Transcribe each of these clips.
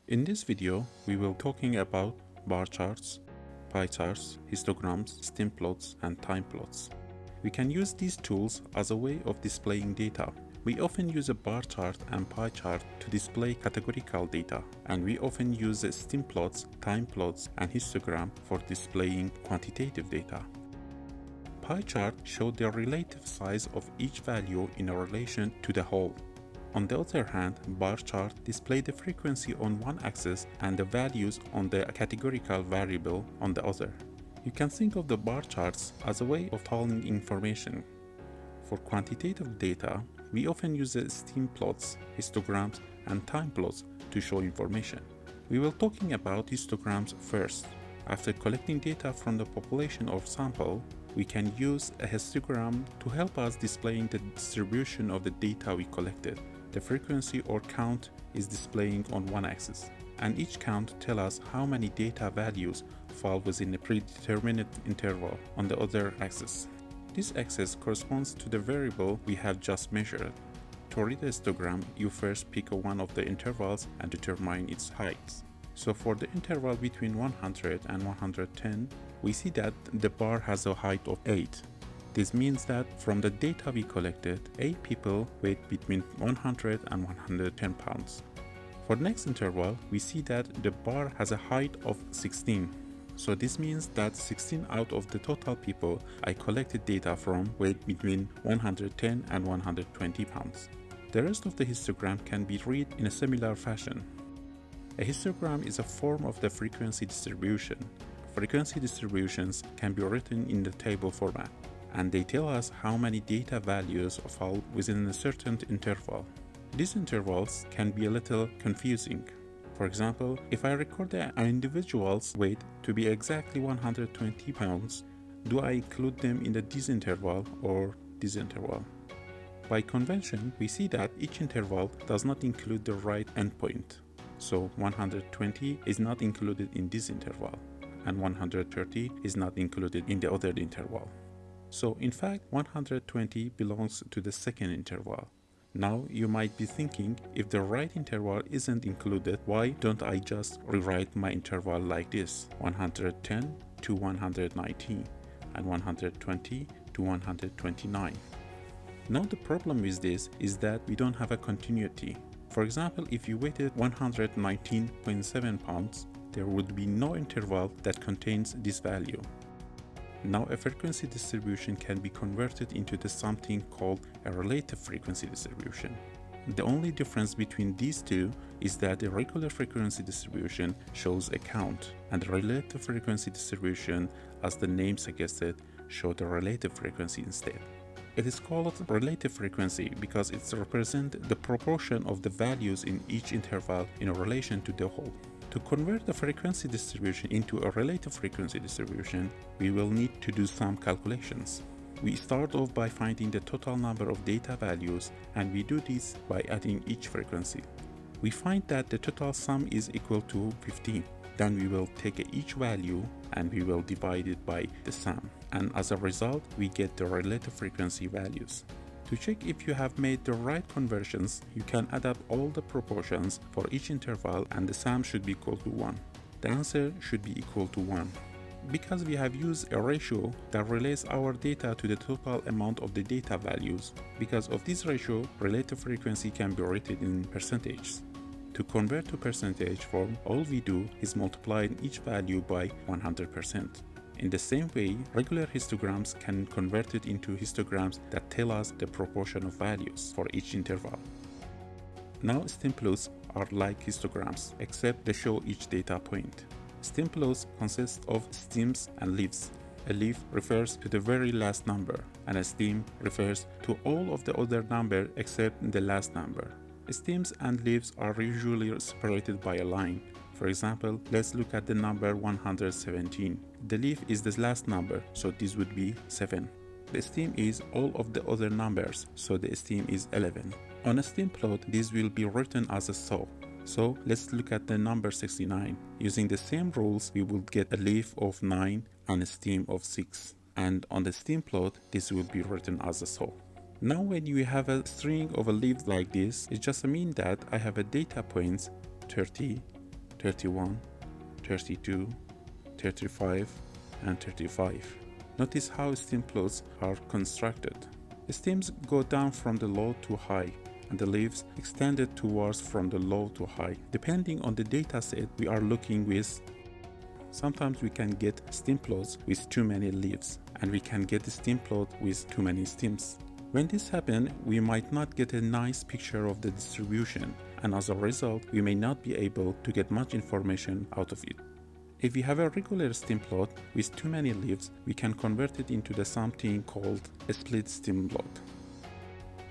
In this video, we will talking about bar charts, pie charts, histograms, stem plots, and time plots. We can use these tools as a way of displaying data. We often use a bar chart and pie chart to display categorical data, and we often use stem plots, time plots, and histogram for displaying quantitative data. Pie chart show the relative size of each value in a relation to the whole. On the other hand, bar chart display the frequency on one axis and the values on the categorical variable on the other. You can think of the bar charts as a way of telling information. For quantitative data, we often use the stem plots, histograms, and time plots to show information. We will talking about histograms first. After collecting data from the population or sample, we can use a histogram to help us displaying the distribution of the data we collected. The frequency or count is displaying on one axis, and each count tells us how many data values fall within a predetermined interval on the other axis. This axis corresponds to the variable we have just measured. To read the histogram, you first pick one of the intervals and determine its height. So for the interval between 100 and 110, we see that the bar has a height of 8. This means that from the data we collected, 8 people weighed between 100 and 110 pounds. For the next interval, we see that the bar has a height of 16. So this means that 16 out of the total people I collected data from weighed between 110 and 120 pounds. The rest of the histogram can be read in a similar fashion. A histogram is a form of the frequency distribution. Frequency distributions can be written in the table format, and they tell us how many data values fall within a certain interval. These intervals can be a little confusing. For example, if I record an individual's weight to be exactly 120 pounds, do I include them in this interval or this interval? By convention, we see that each interval does not include the right endpoint. So 120 is not included in this interval, and 130 is not included in the other interval. So in fact, 120 belongs to the second interval. Now you might be thinking, if the right interval isn't included, why don't I just rewrite my interval like this? 110 to 119 and 120 to 129. Now the problem with this is that we don't have a continuity. For example, if you weighted 119.7 pounds, there would be no interval that contains this value. Now a frequency distribution can be converted into something called a relative frequency distribution. The only difference between these two is that the regular frequency distribution shows a count, and the relative frequency distribution, as the name suggested, shows the relative frequency instead. It is called relative frequency because it represents the proportion of the values in each interval in relation to the whole. To convert the frequency distribution into a relative frequency distribution, we will need to do some calculations. We start off by finding the total number of data values, and we do this by adding each frequency. We find that the total sum is equal to 15. Then we will take each value and we will divide it by the sum. And as a result, we get the relative frequency values. To check if you have made the right conversions, you can add up all the proportions for each interval and the sum should be equal to 1. The answer should be equal to 1. Because we have used a ratio that relates our data to the total amount of the data values, because of this ratio, relative frequency can be written in percentages. To convert to percentage form, all we do is multiply each value by 100%. In the same way, regular histograms can convert it into histograms that tell us the proportion of values for each interval. Now stem plots are like histograms, except they show each data point. Stem plots consist of stems and leaves. A leaf refers to the very last number, and a stem refers to all of the other numbers except the last number. Stems and leaves are usually separated by a line. For example, let's look at the number 117. The leaf is the last number, so this would be 7. The stem is all of the other numbers, so the stem is 11. On a stem plot, this will be written as a saw. So let's look at the number 69. Using the same rules, we will get a leaf of 9 and a stem of 6. And on the stem plot, this will be written as a saw. Now when you have a string of leaves like this, it just means that I have a data points 30, 31, 32, 35, and 35. Notice how stem plots are constructed. The stems go down from the low to high, and the leaves extended towards from the low to high, depending on the data set we are looking with. Sometimes we can get stem plots with too many leaves, and we can get a stem plot with too many stems. When this happens, we might not get a nice picture of the distribution, and as a result, we may not be able to get much information out of it. If we have a regular stem plot with too many leaves, we can convert it into something called a split stem plot.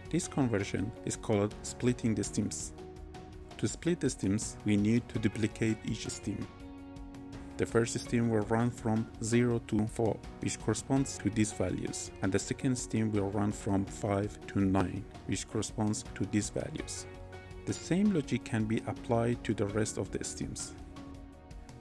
This conversion is called splitting the stems. To split the stems, we need to duplicate each stem. The first stem will run from 0 to 4, which corresponds to these values, and the second stem will run from 5 to 9, which corresponds to these values. The same logic can be applied to the rest of the stems.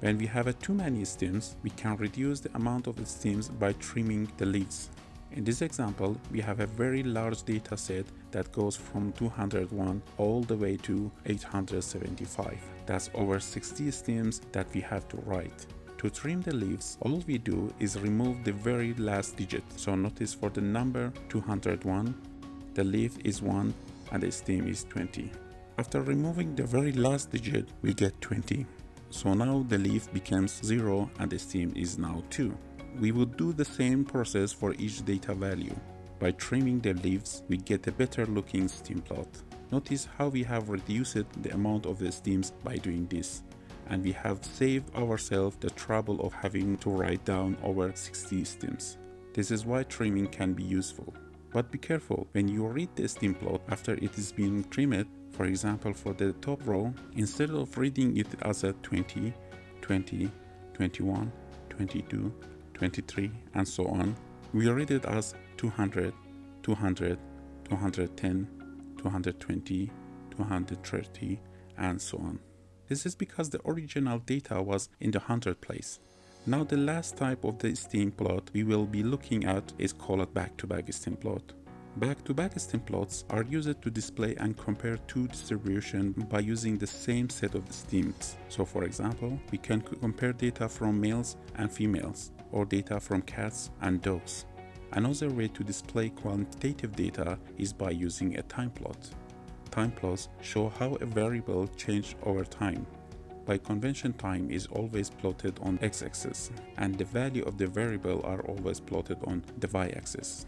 When we have too many stems, we can reduce the amount of the stems by trimming the leaves. In this example, we have a very large data set that goes from 201 all the way to 875. That's over 60 stems that we have to write. To trim the leaves, all we do is remove the very last digit. So notice for the number 201, the leaf is 1 and the stem is 20. After removing the very last digit, we get 20. So now the leaf becomes 0 and the stem is now 2. We would do the same process for each data value. By trimming the leaves, we get a better looking stem plot. Notice how we have reduced the amount of the stems by doing this, and we have saved ourselves the trouble of having to write down over 60 stems. This is why trimming can be useful. But be careful when you read the stem plot after it is being trimmed. For example, for the top row, instead of reading it as a 20, 20, 21, 22, 23, and so on, we read it as 200, 200, 210, 220, 230, and so on. This is because the original data was in the 100 place. Now the last type of the stem plot we will be looking at is called back-to-back stem plot. Back-to-back stem plots are used to display and compare two distributions by using the same set of stems. So for example, we can compare data from males and females, or data from cats and dogs. Another way to display quantitative data is by using a time plot. Time plots show how a variable changed over time. By convention, time is always plotted on x-axis, and the value of the variable are always plotted on the y-axis.